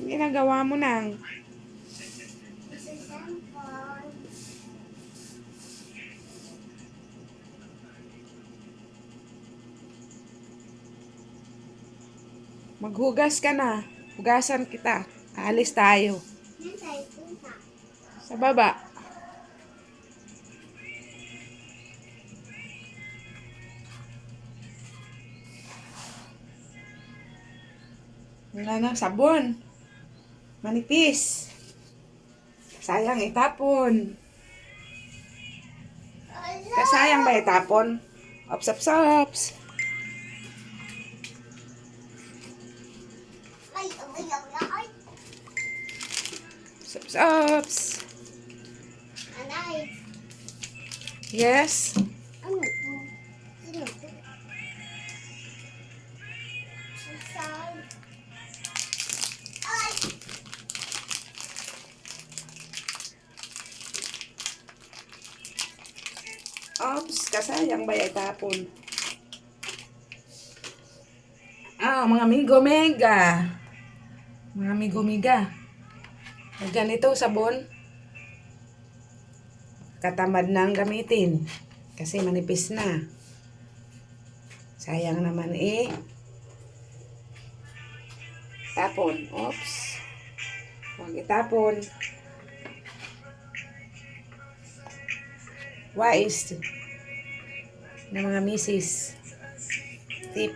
Ginagawa mo nang. Maghugas ka na. Hugasan kita. Aalis tayo. Sa baba. Wala na, sabon. Manipis. Sayang itapon. Kasayang ba itapon? Ops, ops, ops. Ops, ops. Yes. Ops, kasayang ba itapon? Mga amigo-mega. Mga amigo-mega. Ganito sabon. Katamad nang gamitin. Kasi manipis na. Sayang naman tapon. Oops. Huwag itapon. Wais na mga misis. Tip.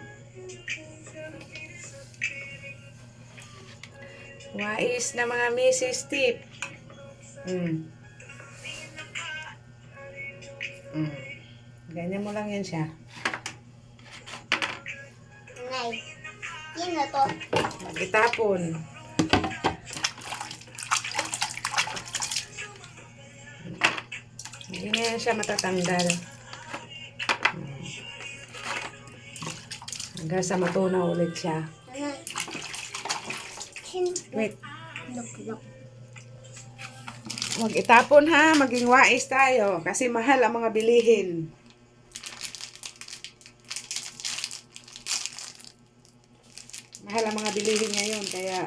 Wais na mga misis tip. Ganyan mo lang yan siya. Yun na to. Mag-itapon. Hindi na yan siya matatanggal. Hanggang sa matunaw ulit siya. Wait. Huwag itapon ha. Maging wais tayo. Kasi mahal ang mga bilihin. Mahal ang mga bilihin ngayon. Kaya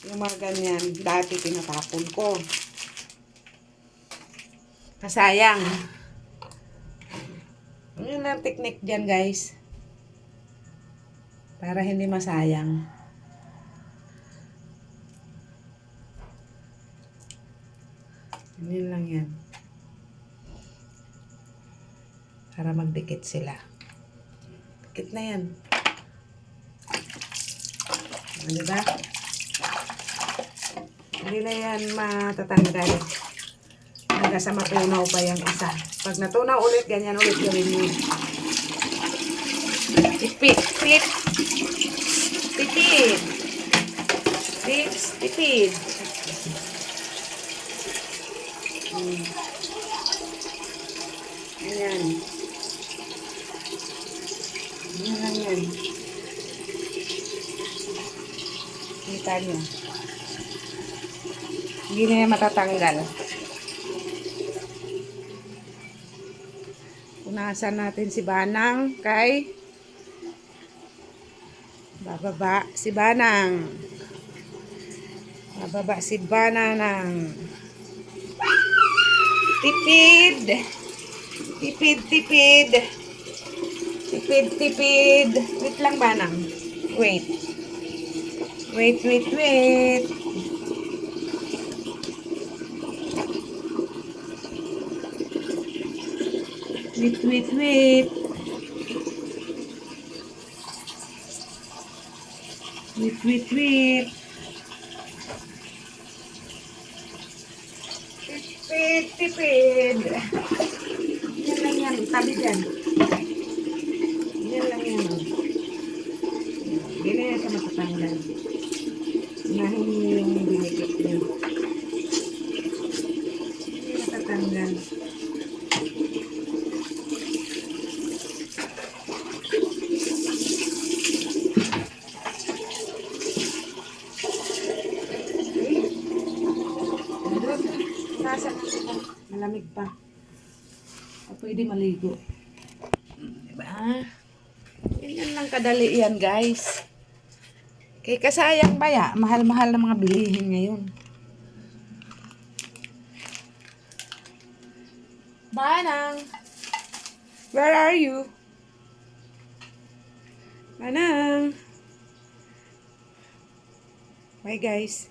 yung mga ganyan, dati tinatapon ko. Kasayang. Yun ang technique dyan guys. Para hindi masayang. Yun lang yan. Para magdikit sila. Dikit na yan. Diba? Hindi na yan matatanggal. Hanggang sa matunaw pa yung isa. Pag natunaw ulit, ganyan ulit gawin mo. Tipid. Tip. Tipid. Tips. Tipid. Ayan. Ayan lang yan. Kita nyo. Hindi na yan matatanggal. Punasan natin si Banang kay bababa si Banang. Bababa si Banang. Tipid. Tipid, tipid. Tipid, tipid. Wait lang, Banang. Wait. Wait, wait, wait. Wait, wait, wait. Wait, wait, wait. Tipid, tipid. Yan lang yan. Tabi dyan. Yan lang yan. Hindi na yan sa matatanggal. Unahin niyo yung binikit niyo. Hindi matatanggal. Nasa malamig pa. O pwede maligo. Diba? Ganyan lang kadali yan guys. Kay kasayang baya, mahal-mahal na mga bilihin ngayon. Manang, where are you? Manang. Bye guys.